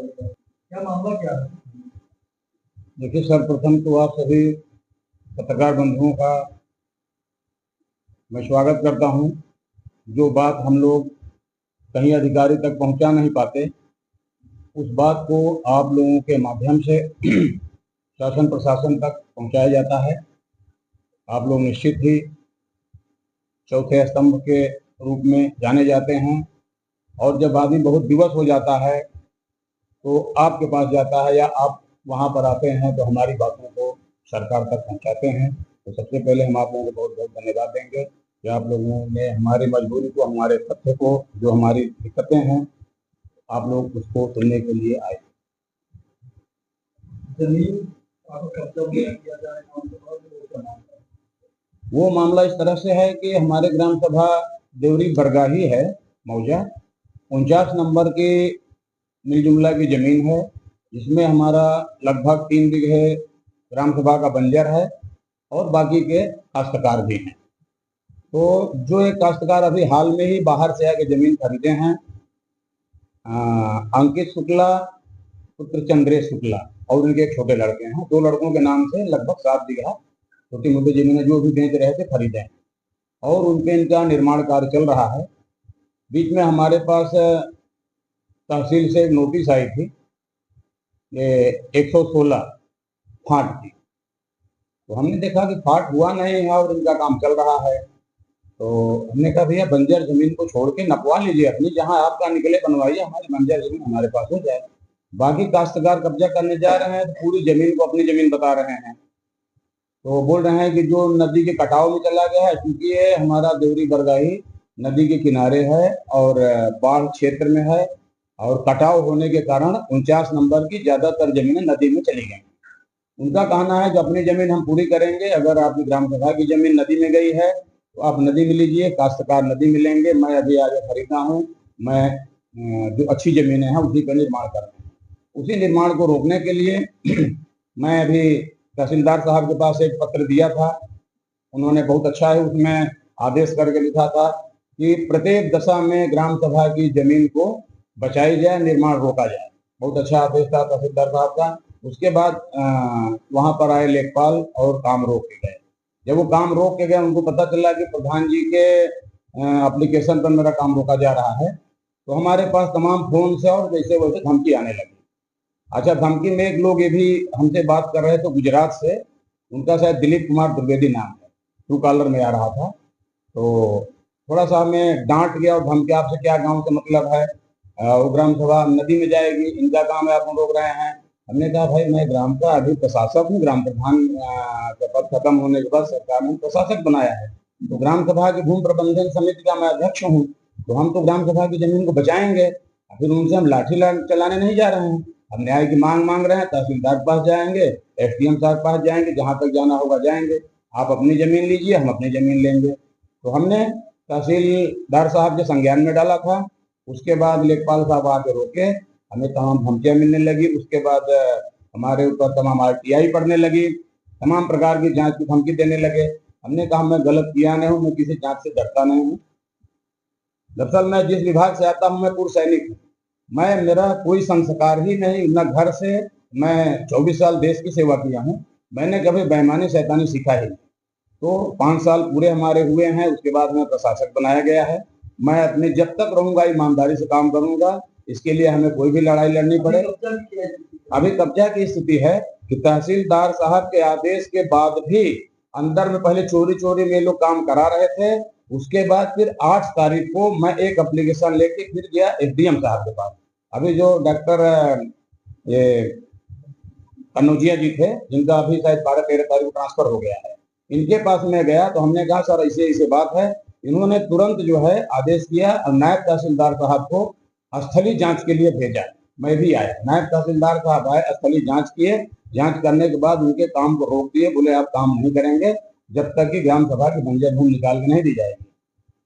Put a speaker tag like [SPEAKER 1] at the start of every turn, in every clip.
[SPEAKER 1] क्या मामला क्या है?
[SPEAKER 2] देखिए, सर्वप्रथम तो आप सभी पत्रकार बंधुओं का मैं स्वागत करता हूं। जो बात हम लोग कहीं अधिकारी तक पहुंचा नहीं पाते, उस बात को आप लोगों के माध्यम से शासन प्रशासन तक पहुंचाया जाता है। आप लोग निश्चित ही चौथे स्तंभ के रूप में जाने जाते हैं, और जब आदमी बहुत विवश हो जाता है तो आपके पास जाता है या आप वहां पर आते हैं तो हमारी बातों को सरकार तक पहुंचाते हैं। तो सबसे पहले हम आप लोगों को बहुत बहुत धन्यवाद देंगे कि आप लोगों ने हमारी मजबूरी को, हमारे तथ्य को, जो हमारी दिक्कतें हैं, आप लोग उसको सुनने के लिए आए।
[SPEAKER 1] जमीन कब्जा किया जाए,
[SPEAKER 2] वो मामला इस तरह से है कि हमारे ग्राम सभा देवरी बरगाही है मौजा, 49 नंबर की मिलजुमला की जमीन है, जिसमें हमारा लगभग 3 बीघे ग्राम सभा का बंजर है और बाकी के काश्तकार भी हैं। तो जो एक काश्तकार अभी हाल में ही बाहर से आके जमीन खरीदे हैं, अंकित शुक्ला पुत्र चंद्रेश शुक्ला, और उनके एक छोटे लड़के हैं, 2 लड़कों के नाम से लगभग 7 बीघा छोटी मोटी जमीनें जो भी बेच रहे थे खरीदे हैं, और उनके इनका निर्माण कार्य चल रहा है। बीच में हमारे पास तहसील से एक नोटिस आई थी, ये 116 फाट की। तो हमने देखा कि फाट हुआ नहीं है और इनका काम चल रहा है। तो हमने कहा भैया बंजर जमीन को छोड़ के नपवा लीजिए अपनी, जहां आपका निकले बनवाइए, हमारी बंजर जमीन हमारे पास हो जाए। बाकी काश्तकार कब्जा करने जा रहे हैं तो पूरी जमीन को अपनी जमीन बता रहे हैं। तो बोल रहे हैं कि जो नदी के कटाव में चला गया है, क्योंकि ये हमारा देवरी बरगाही नदी के किनारे है और बाढ़ क्षेत्र में है, और कटाव होने के कारण 49 नंबर की ज्यादातर जमीनें नदी में चली गई। उनका कहना है कि अपनी जमीन हम पूरी करेंगे, अगर आपकी ग्राम सभा की जमीन नदी में गई है तो आप नदी में लीजिए, काश्तकार नदी में लेंगे। मैं अभी आगे खरीदा हूँ, मैं जो अच्छी जमीनें हैं उसी पर निर्माण कर रहे हैं। उसी निर्माण को रोकने के लिए मैं अभी तहसीलदार साहब के पास एक पत्र दिया था। उन्होंने बहुत अच्छा है उसमें आदेश करके लिखा था कि प्रत्येक दशा में ग्राम सभा की जमीन को बचाई जाए, निर्माण रोका जाए। बहुत अच्छा आदेश था तहसीलदार साहब का। उसके बाद वहां पर आए लेखपाल और काम रोक के गए। जब वो काम रोक के गए, उनको पता चला कि प्रधान जी के एप्लीकेशन पर मेरा काम रोका जा रहा है, तो हमारे पास तमाम फोन से और जैसे वैसे धमकी आने लगी। अच्छा, धमकी में एक लोग ये भी हमसे बात कर रहे थे गुजरात से, उनका शायद दिलीप कुमार द्विवेदी नाम है, ट्रू कॉलर में आ रहा था। तो थोड़ा सा हमें डांट गया और धमकी, आपसे क्या गांव से मतलब है, वो ग्राम सभा नदी में जाएगी, इनका काम है, आप रोक रहे हैं। हमने कहा भाई मैं ग्राम का अभी प्रशासक हूँ, ग्राम प्रधान का पद खत्म होने के बाद सरकार ने प्रशासक बनाया है, तो ग्राम सभा की भूमि प्रबंधन समिति का मैं अध्यक्ष हूँ, तो हम तो ग्राम सभा की जमीन को बचाएंगे, फिर उनसे हम लाठी चलाने नहीं जा रहे हैं। हम न्याय की मांग रहे हैं, तहसीलदार के पास जाएंगे, एसडीएम साहब के पास जाएंगे, जहां तक जाना होगा जाएंगे। आप अपनी जमीन लीजिए, हम अपनी जमीन लेंगे। तो हमने तहसीलदार साहब के संज्ञान में डाला था। उसके बाद लेखपाल साहब आके रोके, हमें तमाम धमकियां मिलने लगी। उसके बाद हमारे ऊपर तमाम आरटीआई पड़ने लगी, तमाम प्रकार की जांच की धमकी देने लगे। हमने कहा मैं गलत किया नहीं हूँ, मैं किसी जांच से डरता नहीं हूँ। दरअसल मैं जिस विभाग से आता हूँ, मैं पूर्व सैनिक हूँ, मैं मेरा कोई संस्कार ही नहीं, न घर से। मैं 24 साल देश की सेवा किया हूँ, मैंने कभी बेईमानी शैतानी सीखा ही नहीं। तो 5 साल पूरे हमारे हुए हैं, उसके बाद मैं प्रशासक बनाया गया है। मैं अपने जब तक रहूंगा ईमानदारी से काम करूंगा, इसके लिए हमें कोई भी लड़ाई लड़नी पड़े। अभी कब्जा की स्थिति है कि तहसीलदार साहब के आदेश के बाद भी अंदर में पहले चोरी चोरी में लोग काम करा रहे थे। उसके बाद फिर 8 तारीख को मैं एक एप्लीकेशन लेके फिर गया एसडीएम साहब के पास। अभी जो डॉक्टर ये कन्नौजिया जी थे, जिनका अभी शायद 12-13 तारीख को ट्रांसफर हो गया है, इनके पास मैं गया तो हमने कहा सर ऐसे ऐसे बात है। इन्होंने तुरंत जो है आदेश किया और नायब तहसीलदार साहब को स्थलीय जांच के लिए भेजा। मैं भी आया, नायब तहसीलदार साहब आए, स्थलीय जांच किए। जांच करने के बाद उनके काम को रोक दिए, बोले आप काम नहीं करेंगे जब तक कि ग्राम सभा की बंजर भूमि निकाल के नहीं दी जाएगी।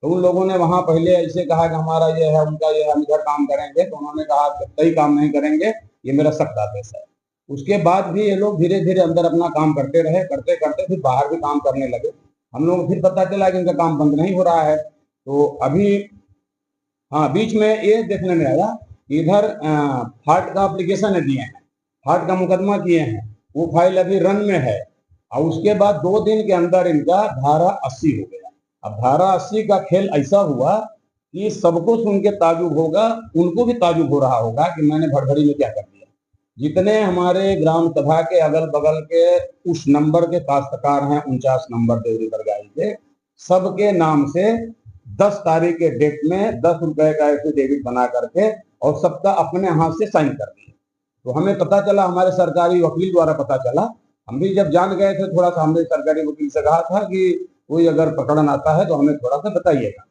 [SPEAKER 2] तो उन लोगों ने वहां पहले ऐसे कहा कि हमारा ये है, उनका ये है, हम इधर काम करेंगे। तो उन्होंने कहा कतई काम नहीं करेंगे, ये मेरा सख्त आदेश है। उसके बाद भी ये लोग धीरे धीरे अंदर अपना काम करते रहे, करते करते फिर बाहर भी काम करने लगे। हम लोगों को फिर पता चला कि इनका काम बंद नहीं हो रहा है। तो अभी हाँ, बीच में ये देखने में आया इधर फाट का एप्लीकेशन दिए हैं, फाट का मुकदमा किए हैं, वो फाइल अभी रन में है। और उसके बाद 2 दिन के अंदर इनका धारा 80 हो गया। अब धारा 80 का खेल ऐसा हुआ कि सबको सुन के ताजुब होगा, उनको भी ताजुब हो रहा होगा कि मैंने भड़भड़ी में क्या कर दिया। जितने हमारे ग्राम सभा के अगल बगल के उस नंबर के काश्तकार हैं, 49 नंबर देवरी बरगाई के, सबके नाम से 10 तारीख के डेट में 10 रुपए का एफिडेविट बना करके और सबका अपने हाथ से साइन कर दिए। तो हमें पता चला, हमारे सरकारी वकील द्वारा पता चला। हम भी जब जान गए थे, थोड़ा सा हमने सरकारी वकील से कहा था कि कोई अगर पकड़न आता है तो हमें थोड़ा सा बताइएगा।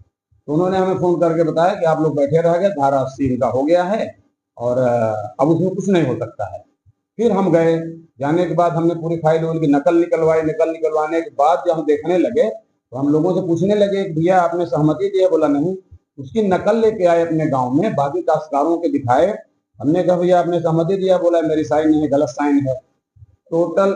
[SPEAKER 2] तो उन्होंने हमें फोन करके बताया कि आप लोग बैठे रह गए, धारा 80 इनका हो गया है और अब उसमें कुछ नहीं हो सकता है। फिर हम गए, जाने के बाद हमने पूरी फाइल उनकी नकल निकलवाई। नकल निकलवाने के बाद जब हम देखने लगे तो हम लोगों से पूछने लगे कि भैया आपने सहमति दी है? बोला नहीं। उसकी नकल लेके आए अपने गांव में, बाकी काश्तकारों के दिखाए। हमने कहा भैया आपने सहमति दिया? बोला मेरी साइन नहीं है, गलत साइन है, टोटल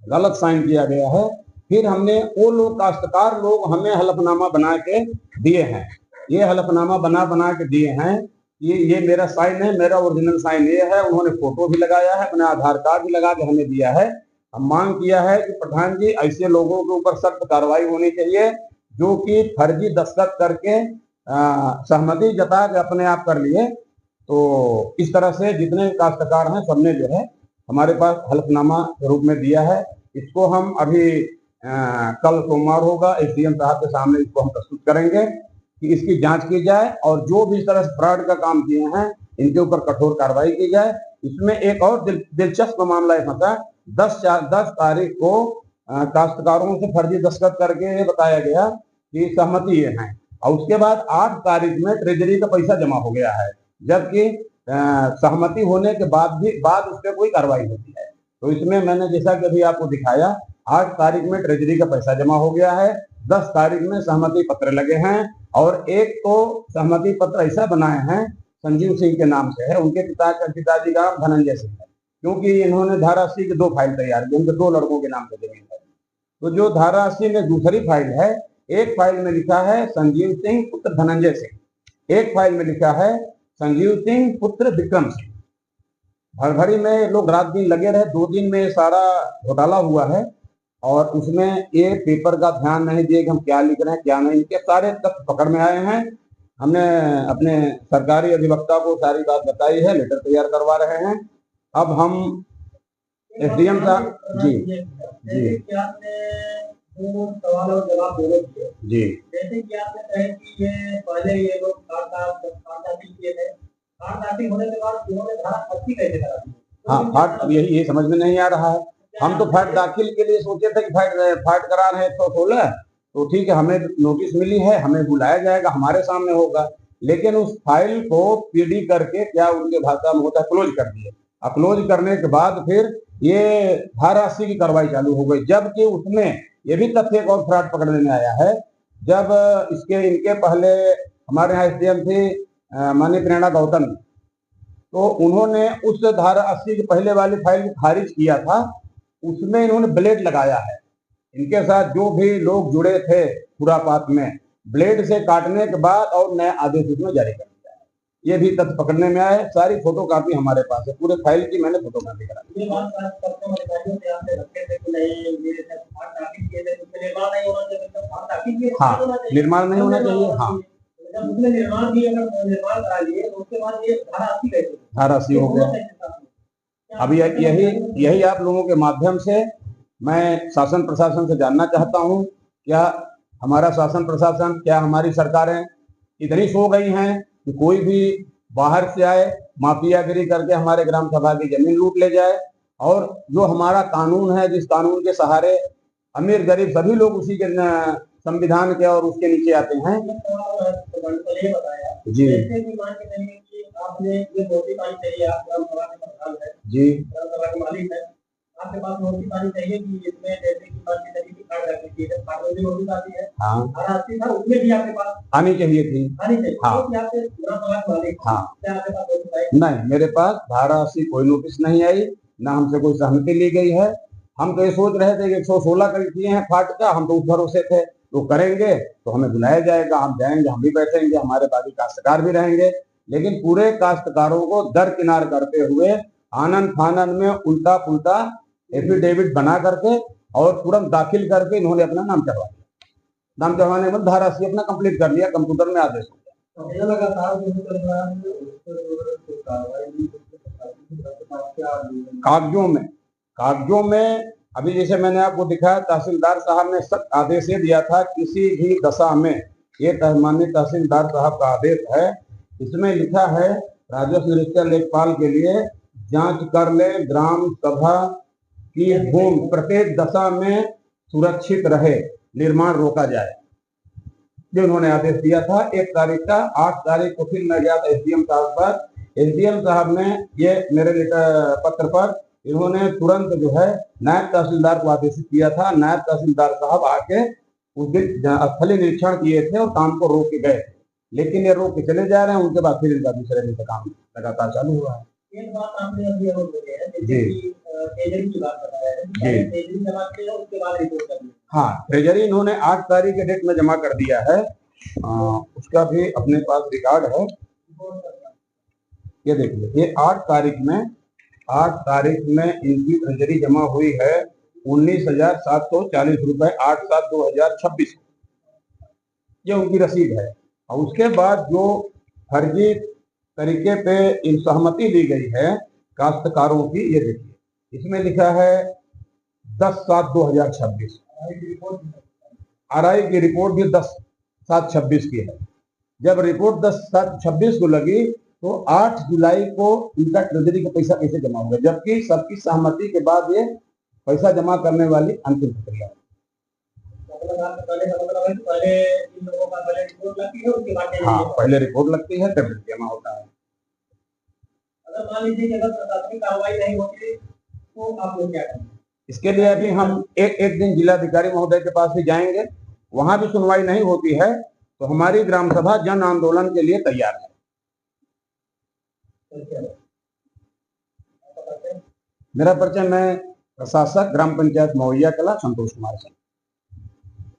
[SPEAKER 2] गलत साइन किया गया है। फिर हमने वो लोग काश्तकार लोग हमें हलफनामा बना के दिए हैं, ये हलफनामा बना के दिए हैं, ये मेरा साइन है, मेरा ओरिजिनल साइन ये है। उन्होंने फोटो भी लगाया है, अपना आधार कार्ड भी लगा के हमें दिया है। हम मांग किया है कि प्रधान जी ऐसे लोगों के ऊपर सख्त कार्रवाई होनी चाहिए जो कि फर्जी दस्तखत करके सहमति जता के अपने आप कर लिए। तो इस तरह से जितने काश्तकार हैं सबने जो है हमारे पास हलफनामा रूप में दिया है। इसको हम अभी कल सोमवार होगा, एसडीएम साहब के सामने इसको हम प्रस्तुत करेंगे कि इसकी जांच की जाए और जो भी इस तरह से फ्रॉड का काम किए हैं इनके ऊपर कठोर कार्रवाई की जाए। इसमें एक और दिलचस्प मामला है, फंसा 10 तारीख को काश्तकारों से फर्जी दस्तखत करके ये बताया गया कि सहमति ये है, और उसके बाद 8 तारीख में ट्रेजरी का पैसा जमा हो गया है, जबकि सहमति होने के बाद उस पर कोई कार्रवाई होती है। तो इसमें मैंने जैसा कि अभी आपको दिखाया, 8 तारीख में ट्रेजरी का पैसा जमा हो गया है, 10 तारीख में सहमति पत्र लगे हैं, और एक तो सहमति पत्र ऐसा बनाए हैं संजीव सिंह के नाम से है, उनके पिताजी का नाम धनंजय सिंह है, क्योंकि इन्होंने धारा 80 के 2 फाइल तैयार की, उनके 2 लड़कों के नाम से जमीन है। तो जो धारा 80 में दूसरी फाइल है, एक फाइल में लिखा है संजीव सिंह पुत्र धनंजय सिंह, एक फाइल में लिखा है संजीव सिंह पुत्र विक्रम सिंह। भड़भड़ी में लोग रात दिन लगे रहे, 2 दिन में सारा घोटाला हुआ है, और उसमें ये पेपर का ध्यान नहीं दिए कि हम क्या लिख रहे हैं क्या नहीं। इनके सारे तथ्य पकड़ में आए हैं। हमने अपने सरकारी अधिवक्ता को सारी बात बताई है, लेटर तैयार करवा रहे हैं। अब हम एसडीएम साहब जी
[SPEAKER 1] सवाल और जवाब दोनों किए
[SPEAKER 2] जी,
[SPEAKER 1] जैसे कि आपने कहे कि ये पहले ये लोग कार्ड किए थे, कार्ड होने के बाद उन्होंने धारा 80 कैसे करा दी?
[SPEAKER 2] हाँ, फाट ये समझ में नहीं आ रहा है। हम तो फाट दाखिल के लिए सोचे थे कि फाट करा रहे हैं 116, तो ठीक है, हमें नोटिस मिली है, हमें बुलाया जाएगा, हमारे सामने होगा। लेकिन उस फाइल को पीडी करके, क्या उनके भाषा में होता है, क्लोज कर दिए। अब क्लोज करने के बाद फिर ये धारा 80 की कार्रवाई चालू हो गई, जबकि उसमें ये भी तथ्य एक और फ्रॉड पकड़ने में आया है। जब इनके पहले हमारे यहाँ एसडीएम थे माननीय प्रेरणा गौतम, तो उन्होंने उस धारा 80 की पहले वाली फाइल को खारिज किया था। उसमें इन्होंने ब्लेड लगाया है, इनके साथ जो भी लोग जुड़े थे खुरापात में, ब्लेड से काटने के बाद और नया आदेश उसमें जारी कर दिया है। ये भी तथ्य पकड़ने में आए। सारी फोटो कापी हमारे पास है, पूरे फाइल की मैंने फोटो कापी करा दी। हाँ, निर्माण नहीं होना चाहिए। हाँ,
[SPEAKER 1] निर्माण करा लिए तो उसके बाद ये
[SPEAKER 2] धारा 80 हो गया। अब यही आप लोगों के माध्यम से मैं शासन प्रशासन से जानना चाहता हूं, क्या हमारा शासन प्रशासन, क्या हमारी सरकारें इतनी सो गई हैं कि कोई भी बाहर से आए माफियागिरी करके हमारे ग्राम सभा की जमीन लूट ले जाए, और जो हमारा कानून है, जिस कानून के सहारे अमीर गरीब सभी लोग उसी के संविधान के और उसके नीचे आते हैं। जी
[SPEAKER 1] आपने ये नोटिस पानी चाहिए, आप ग्राम सभा के प्रधान हैं
[SPEAKER 2] जी,
[SPEAKER 1] ग्राम सभा के मालिक हैं, आपके पास नोटिस पानी चाहिए कि इसमें जैसे कि बात की तरीके कार्ड रखनी चाहिए, कार्ड में नोटिस आती है।
[SPEAKER 2] हाँ,
[SPEAKER 1] धारा 80 था, उसमें भी आपके पास
[SPEAKER 2] आनी चाहिए थी।
[SPEAKER 1] हाँ, कि आपके ग्राम सभा के मालिक,
[SPEAKER 2] हाँ,
[SPEAKER 1] क्या आपके पास नोटिस आई?
[SPEAKER 2] नहीं, मेरे पास धारा 80 कोई नोटिस नहीं आई, ना हमसे कोई सहमति ली गई है। हम तो ये सोच रहे थे कि 116 कर दिए हैं फाट का, हम तो उस भरोसे थे तो करेंगे तो हमें बुलाया जाएगा, हम जाएंगे, हम भी बैठेंगे, हमारे बाकी काश्तकार भी रहेंगे। लेकिन पूरे काश्तकारों को दरकिनार करते हुए आनन फानन में उल्टा पुल्टा एफिडेविट बना करके और तुरंत दाखिल करके इन्होंने अपना नाम चढ़वा दिया। नाम चढ़वाने के बाद धारा सी अपना कंप्लीट कर लिया, कंप्यूटर में आदेश हो गया।
[SPEAKER 1] ये लगातार जो चल रहा है उस पर कोई कार्रवाई नहीं होती।
[SPEAKER 2] कागजों में अभी जैसे मैंने आपको दिखाया, तहसीलदार साहब ने सख्त आदेश ये दिया था, किसी भी दशा में, ये माननीय तहसीलदार साहब का आदेश है, इसमें लिखा है राजस्व रजिस्टर लेखपाल के लिए जांच कर ले ग्राम सभा की भूमि प्रत्येक दशा में सुरक्षित रहे, निर्माण रोका जाए। जो उन्होंने आदेश दिया था 1 तारीख का। 8 तारीख को फिर मैं गया था एसडीएम साहब पर। एसडीएम साहब ने ये मेरे पत्र पर इन्होंने तुरंत जो है नायब तहसीलदार को आदेशित किया था। नायब तहसीलदार साहब आके उस दिन स्थलीय निरीक्षण किए थे और काम को रोक के गए, लेकिन ये रोक के चले जा रहे हैं। उनके बाद फिर इनका दूसरे दिन से काम लगातार चालू हुआ है।
[SPEAKER 1] एक बात आपने अभी और बोली है, जैसे कि ट्रेजरी की बात बता रहे हैं, ट्रेजरी जमा किया उसके बाद रिपोर्ट करनी।
[SPEAKER 2] हाँ, ट्रेजरी इन्होंने 8 तारीख के डेट में जमा कर दिया है। उसका भी अपने पास रिकॉर्ड है, ये देखिए। ये 8 तारीख में इनकी ट्रेजरी जमा हुई है 19,740 रुपए 8/7/2026। ये उनकी रसीद है। और उसके बाद जो फर्जी तरीके पे इन सहमति दी गई है काश्तकारों की, ये देखिए इसमें लिखा है 10/7/2026। आरआई की रिपोर्ट भी 10/7/26 की है। जब रिपोर्ट 10/7/26 को लगी तो 8 जुलाई को इनका ट्रेजरी का पैसा कैसे जमा होगा, जबकि सबकी सहमति के बाद ये पैसा जमा करने वाली अंतिम प्रक्रिया है।
[SPEAKER 1] पहले इन लोगों का पहले रिपोर्ट लगती है, उसके बाद
[SPEAKER 2] हाँ, पहले रिपोर्ट लगती है तब जमा होता है।
[SPEAKER 1] अगर मान लीजिए अगर प्रशासनिक कार्रवाई नहीं होती तो आप लोग क्या करेंगे?
[SPEAKER 2] इसके लिए अभी हम एक दिन जिलाधिकारी महोदय के पास भी जाएंगे। वहां भी सुनवाई नहीं होती है तो हमारी ग्राम सभा जन आंदोलन के लिए तैयार है। मेरा परिचय, मैं प्रशासक ग्राम पंचायत मवैया कला संतोष कुमार सिंह।